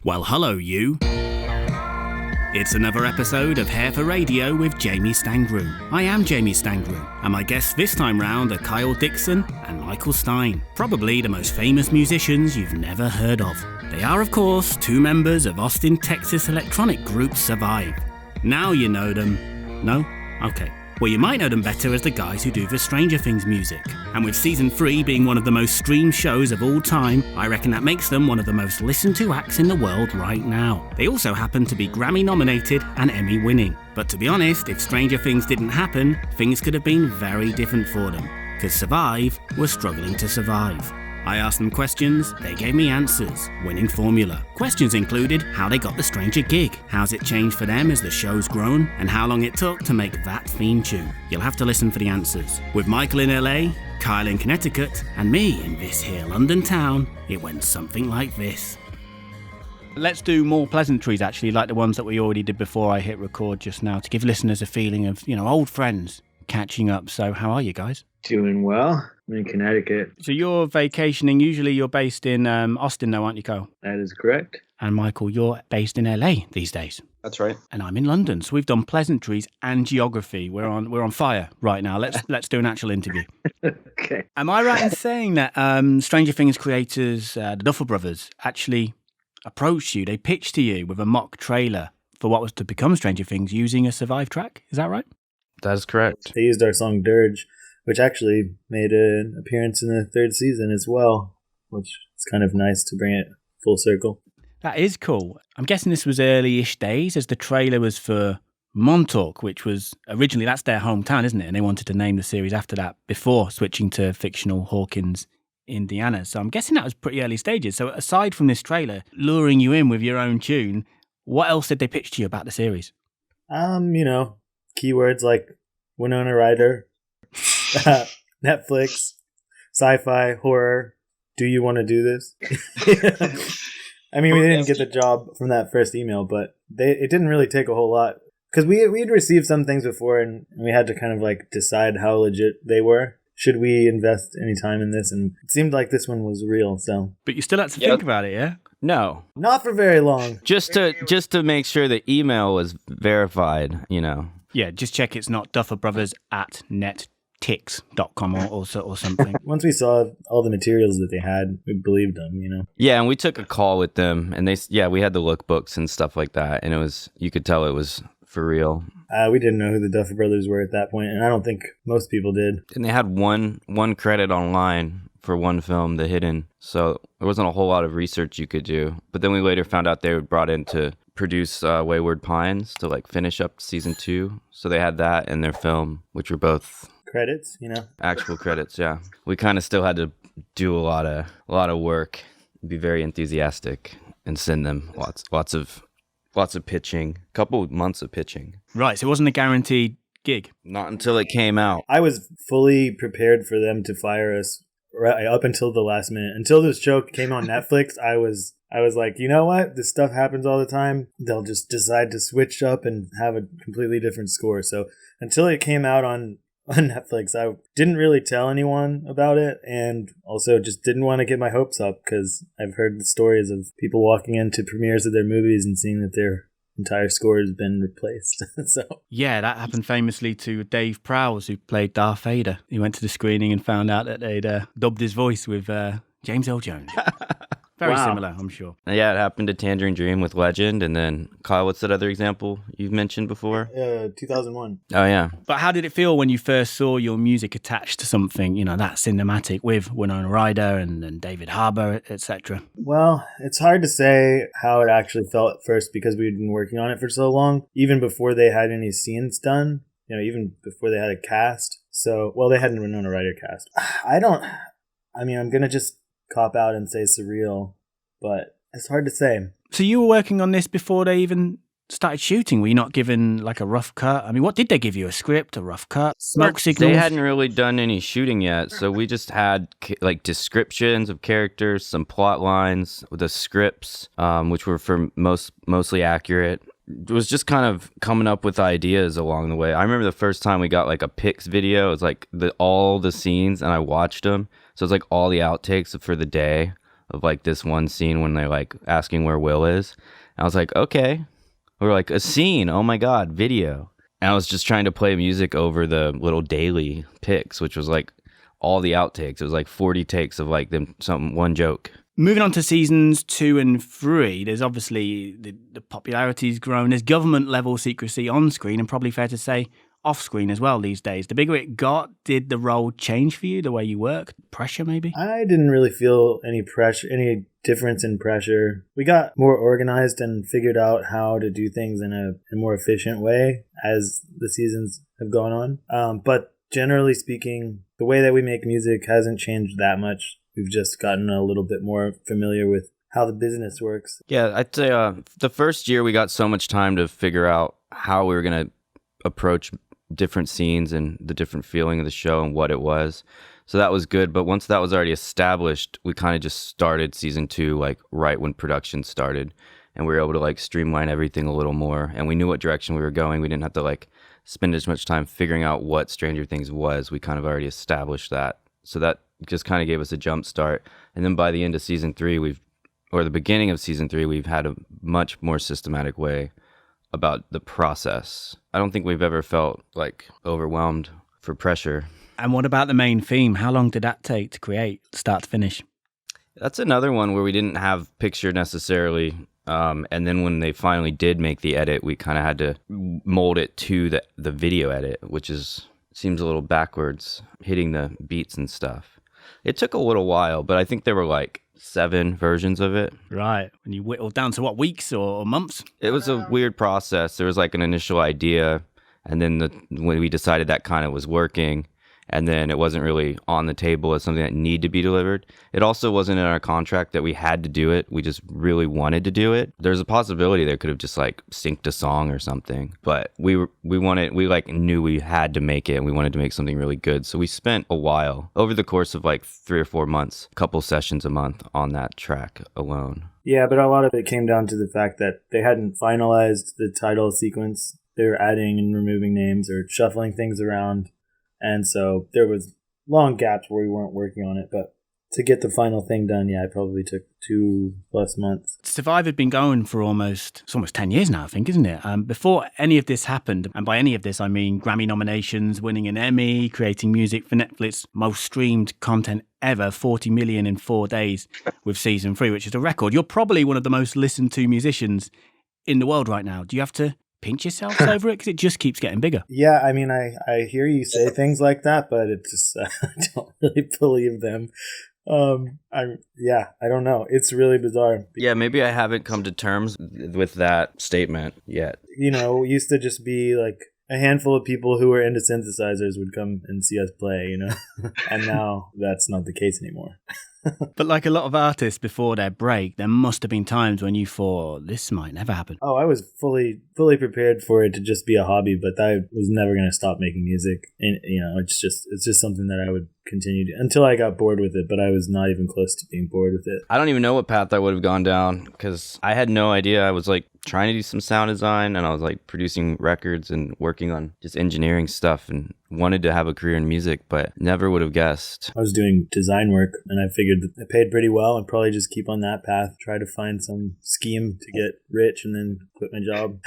Well, hello, you. It's another episode of Hair for Radio with Jamie Stangroom. I am Jamie Stangroom, and my guests this time round are Kyle Dixon and Michael Stein, probably the most famous musicians you've never heard of. They are, of course, two members of Austin, Texas electronic group Survive. Now you know them. No? Okay. Well, you might know them better as the guys who do the Stranger Things music. And with Season 3 being one of the most streamed shows of all time, I reckon that makes them one of the most listened to acts in the world right now. They also happen to be Grammy nominated and Emmy winning. But to be honest, if Stranger Things didn't happen, things could have been very different for them. Because Survive was struggling to survive. I asked them questions, they gave me answers. Winning formula. Questions included how they got the Stranger gig, how's it changed for them as the show's grown, and how long it took to make that theme tune. You'll have to listen for the answers. With Michael in LA, Kyle in Connecticut, and me in this here London town, it went something like this. Let's do more pleasantries actually, like the ones that we already did before I hit record just now, to give listeners a feeling of, old friends catching up. So how are you guys? Doing well. I'm in Connecticut. So you're vacationing. Usually you're based in Austin though, aren't you, Kyle? That is correct. And Michael, you're based in LA these days. That's right. And I'm in London. So we've done pleasantries and geography. We're on fire right now. Let's do an actual interview. Okay. Am I right in saying that Stranger Things creators, the Duffer Brothers, actually approached you? They pitched to you with a mock trailer for what was to become Stranger Things using a Survive track. Is that right? That is correct. They used our song Dirge, which actually made an appearance in the third season as well, which is kind of nice to bring it full circle. That is cool. I'm guessing this was early-ish days, as the trailer was for Montauk, which was originally, that's their hometown, isn't it? And they wanted to name the series after that before switching to fictional Hawkins, Indiana. So I'm guessing that was pretty early stages. So aside from this trailer luring you in with your own tune, what else did they pitch to you about the series? Keywords like Winona Ryder, Netflix, sci-fi, horror. Do you want to do this? I mean, we didn't get the job from that first email, but it didn't really take a whole lot. Because we had received some things before, and we had to kind of like decide how legit they were. Should we invest any time in this? And it seemed like this one was real, so. But you still had to think about it, yeah? No. Not for very long. Just to make sure the email was verified, Yeah, just check it's not dufferbrothers@nettix.com or something. Once we saw all the materials that they had, we believed them, Yeah, and we took a call with them, and we had the lookbooks and stuff like that, and you could tell it was for real. We didn't know who the Duffer Brothers were at that point, and I don't think most people did. And they had one credit online for one film, The Hidden, so there wasn't a whole lot of research you could do. But then we later found out they were brought in to produce Wayward Pines to like finish up season 2, so they had that in their film, which were both credits, actual credits. Yeah, we kind of still had to do a lot of work, be very enthusiastic, and send them lots of pitching, a couple of months of pitching. Right, so it wasn't a guaranteed gig. Not until it came out. I was fully prepared for them to fire us right up until the last minute. Until this show came on Netflix, I was like, you know what? This stuff happens all the time. They'll just decide to switch up and have a completely different score. So until it came out on Netflix, I didn't really tell anyone about it, and also just didn't want to get my hopes up because I've heard the stories of people walking into premieres of their movies and seeing that their entire score has been replaced. So yeah, that happened famously to Dave Prowse, who played Darth Vader. He went to the screening and found out that they'd dubbed his voice with James L. Jones. Very similar, I'm sure. Yeah, it happened to Tangerine Dream with Legend, and then Kyle, what's that other example you've mentioned before? 2001. Oh yeah. But how did it feel when you first saw your music attached to something, that cinematic with Winona Ryder and David Harbour, etc.? Well, it's hard to say how it actually felt at first because we had been working on it for so long, even before they had any scenes done, even before they had a cast. So, well, they hadn't Winona Ryder cast. I'm going to just cop out and say surreal, but it's hard to say. So you were working on this before they even started shooting? Were you not given like a rough cut? I mean, what did they give you? A script, a rough cut, smoke signals? They hadn't really done any shooting yet, so we just had like descriptions of characters, some plot lines, the scripts, which were mostly accurate. It was just kind of coming up with ideas along the way. I remember the first time we got like a pics video. It was like all the scenes, and I watched them. So it's like all the outtakes for the day. of like this one scene when they're like asking where Will is. And I was like, okay. We're like, a scene, oh my God, video. And I was just trying to play music over the little daily picks, which was like all the outtakes. It was like 40 takes of like one joke. Moving on to seasons 2 and 3, there's obviously the popularity's grown. There's government level secrecy on screen, and probably fair to say off screen as well these days. The bigger it got, did the role change for you, the way you work? Pressure maybe? I didn't really feel any pressure, any difference in pressure. We got more organized and figured out how to do things in a more efficient way as the seasons have gone on. But generally speaking, the way that we make music hasn't changed that much. We've just gotten a little bit more familiar with how the business works. Yeah, I'd say the first year we got so much time to figure out how we were going to approach different scenes and the different feeling of the show and what it was. So that was good. But once that was already established, we kind of just started season 2, like right when production started. And we were able to like streamline everything a little more. And we knew what direction we were going. We didn't have to like spend as much time figuring out what Stranger Things was. We kind of already established that. So that just kind of gave us a jump start. And then by the end of season 3, the beginning of season 3, we've had a much more systematic way about the process. I don't think we've ever felt like overwhelmed for pressure. And what about the main theme? How long did that take to create, start to finish? That's another one where we didn't have picture necessarily. And then when they finally did make the edit, we kind of had to mold it to the video edit, which seems a little backwards, hitting the beats and stuff. It took a little while, but I think there were like 7 versions of it. Right. And you whittled down to what, weeks or months? It was a weird process. There was like an initial idea, and then when we decided that kind of was working, and then it wasn't really on the table as something that needed to be delivered. It also wasn't in our contract that we had to do it. We just really wanted to do it. There's a possibility they could have just like synced a song or something, but we like knew we had to make it, and we wanted to make something really good. So we spent a while over the course of like 3 or 4 months, a couple sessions a month on that track alone. Yeah, but a lot of it came down to the fact that they hadn't finalized the title sequence. They were adding and removing names or shuffling things around. And so there was long gaps where we weren't working on it. But to get the final thing done, yeah, it probably took 2+ months. Survive had been going for almost 10 years now, I think, isn't it? Before any of this happened, and by any of this, I mean Grammy nominations, winning an Emmy, creating music for Netflix, most streamed content ever, 40 million in 4 days with season 3, which is a record. You're probably one of the most listened to musicians in the world right now. Do you have to pinch yourself over it? Because it just keeps getting bigger. Yeah, I mean, I hear you say things like that, but it just, I don't really believe them. I don't know. It's really bizarre. Yeah, maybe I haven't come to terms with that statement yet. You know, it used to just be like a handful of people who were into synthesizers would come and see us play, you know, and now that's not the case anymore. But like a lot of artists before their break, there must have been times when you thought, this might never happen. Oh, I was fully prepared for it to just be a hobby, but I was never going to stop making music. And, you know, it's just something that I would continue to, until I got bored with it, but I was not even close to being bored with it. I don't even know what path I would have gone down, because I had no idea. I was like trying to do some sound design, and I was like producing records and working on just engineering stuff, and wanted to have a career in music, but never would have guessed. I was doing design work, and I figured that it paid pretty well, and probably just keep on that path, try to find some scheme to get rich, and then quit my job.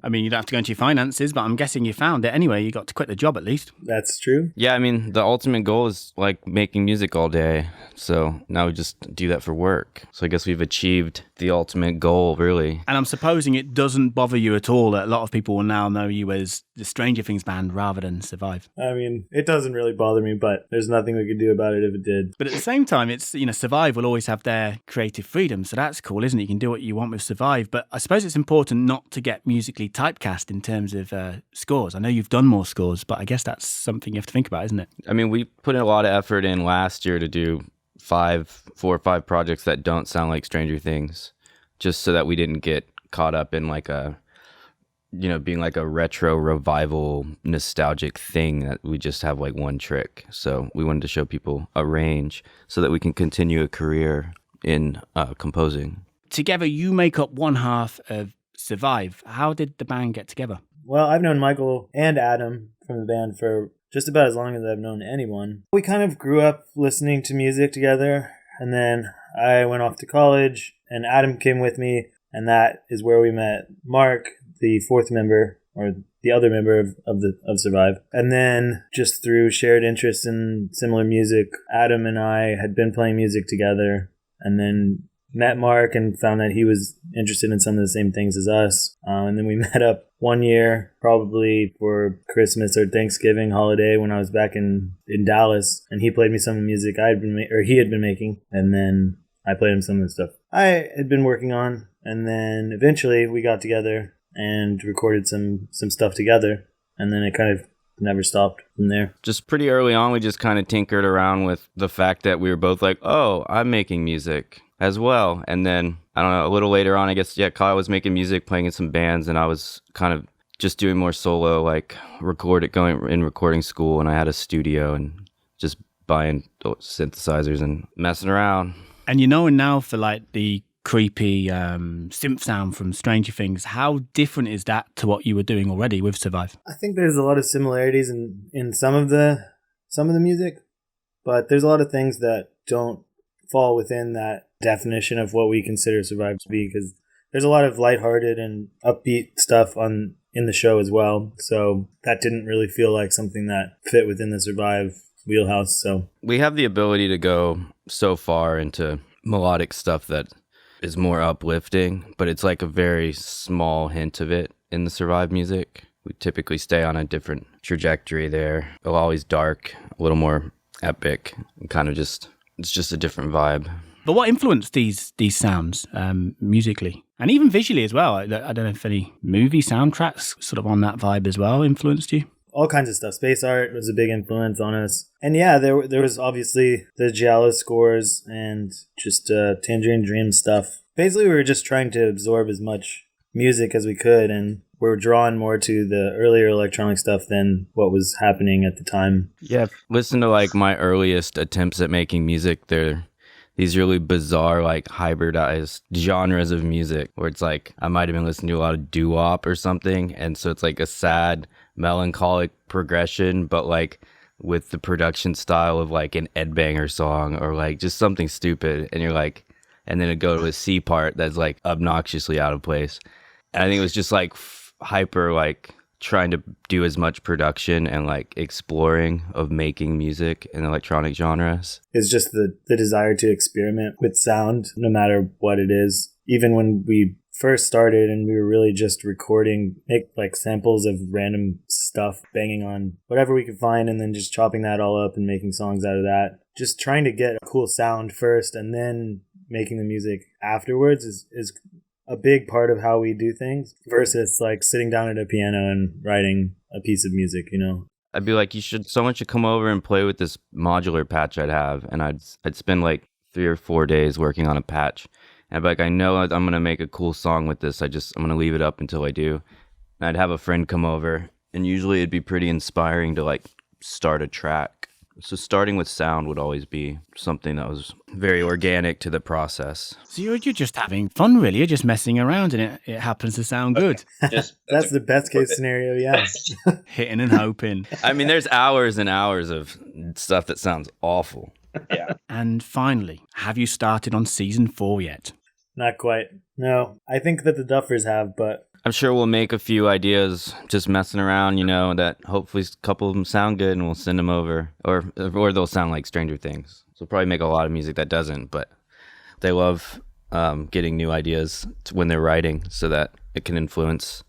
I mean, you don't have to go into your finances, but I'm guessing you found it anyway. You got to quit the job at least. That's true. Yeah, I mean, the ultimate goal is like making music all day. So now we just do that for work. So I guess we've achieved the ultimate goal, really. And I'm supposing it doesn't bother you at all that a lot of people will now know you as the Stranger Things band rather than Survive. I mean, it doesn't really bother me, but there's nothing we could do about it if it did. But at the same time, it's, you know, Survive will always have their creative freedom. So that's cool, isn't it? You can do what you want with Survive. But I suppose it's important not to get musically typecast in terms of scores. I know you've done more scores, but I guess that's something you have to think about, isn't it? I mean, we put in a lot of effort in last year to do 4 or 5 projects that don't sound like Stranger Things, just so that we didn't get caught up in like a, you know, being like a retro revival nostalgic thing that we just have like one trick. So we wanted to show people a range so that we can continue a career in composing. Together, you make up one half of Survive. How did the band get together? Well, I've known Michael and Adam from the band for just about as long as I've known anyone. We kind of grew up listening to music together, and then I went off to college, and Adam came with me, and that is where we met Mark, the fourth member, or the other member of Survive. And then just through shared interest in similar music, Adam and I had been playing music together, and then met Mark and found that he was interested in some of the same things as us. And then we met up one year, probably for Christmas or Thanksgiving holiday when I was back in Dallas, and he played me some of the music he had been making, and then I played him some of the stuff I had been working on. And then eventually we got together and recorded some stuff together, and then it kind of never stopped from there. Just pretty early on, we just kind of tinkered around with the fact that we were both like, oh, I'm making music as well. And then, I don't know, a little later on, I guess, Kyle was making music, playing in some bands, and I was kind of just doing more solo, like going in recording school, and I had a studio and just buying synthesizers and messing around. And now for like the creepy synth sound from Stranger Things, how different is that to what you were doing already with Survive? I think there's a lot of similarities in some of the music, but there's a lot of things that don't fall within that definition of what we consider Survive to be, because there's a lot of lighthearted and upbeat stuff in the show as well. So that didn't really feel like something that fit within the Survive wheelhouse. So we have the ability to go so far into melodic stuff that is more uplifting, but it's like a very small hint of it in the Survive music. We typically stay on a different trajectory there. It'll always dark, a little more epic, and kind of it's just a different vibe. But what influenced these sounds musically and even visually as well? I don't know if any movie soundtracks sort of on that vibe as well influenced you. All kinds of stuff. Space art was a big influence on us. And yeah, there was obviously the Giallo scores and just Tangerine Dream stuff. Basically, we were just trying to absorb as much music as we could, and we were drawn more to the earlier electronic stuff than what was happening at the time. Yeah, listen to like my earliest attempts at making music. They're these really bizarre, like hybridized genres of music where it's like I might have been listening to a lot of doo-wop or something, and so it's like a sad, melancholic progression, but like with the production style of like an Ed Banger song or like just something stupid, and you're like, and then it'd go to a C part that's like obnoxiously out of place. And I think it was just like hyper, like trying to do as much production and like exploring of making music in electronic genres. It's just the desire to experiment with sound, no matter what it is. Even when we first started and we were really just recording like samples of random stuff, banging on whatever we could find, and then just chopping that all up and making songs out of that. Just trying to get a cool sound first and then making the music afterwards is a big part of how we do things, versus like sitting down at a piano and writing a piece of music, you know. I'd be like, someone should come over and play with this modular patch I'd have, and I'd spend like 3 or 4 days working on a patch. And I'd be like, I know I'm going to make a cool song with this. I'm going to leave it up until I do. And I'd have a friend come over, and usually it'd be pretty inspiring to like start a track. So starting with sound would always be something that was very organic to the process. So you're just having fun, really. You're just messing around, and it happens to sound good. That's the best case scenario, yeah. Hitting and hoping. I mean, there's hours and hours of stuff that sounds awful. Yeah. And finally, have you started on season 4 yet? Not quite. No, I think that the Duffers have, but I'm sure we'll make a few ideas just messing around, you know, that hopefully a couple of them sound good, and we'll send them over. Or they'll sound like Stranger Things. So we'll probably make a lot of music that doesn't, but they love getting new ideas when they're writing so that it can influence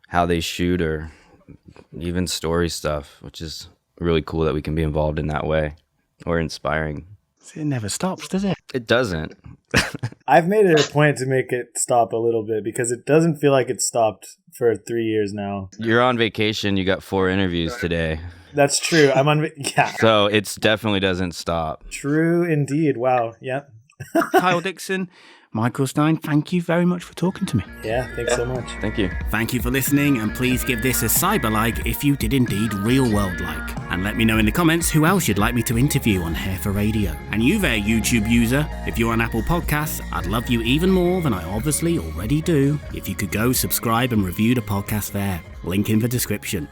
how they shoot or even story stuff, which is really cool that we can be involved in that way, or inspiring. It never stops, does it? It doesn't. I've made it a point to make it stop a little bit, because it doesn't feel like it's stopped for 3 years now. You're on vacation. You got 4 interviews today. That's true. I'm on, yeah. So it definitely doesn't stop. True indeed. Wow. Yep. Kyle Dixon, Michael Stein, thank you very much for talking to me. Yeah, thanks so much. Thank you. Thank you for listening, and please give this a cyber-like if you did indeed real-world-like. And let me know in the comments who else you'd like me to interview on Hair for Radio. And you there, YouTube user, if you're on Apple Podcasts, I'd love you even more than I obviously already do if you could go subscribe and review the podcast there. Link in the description.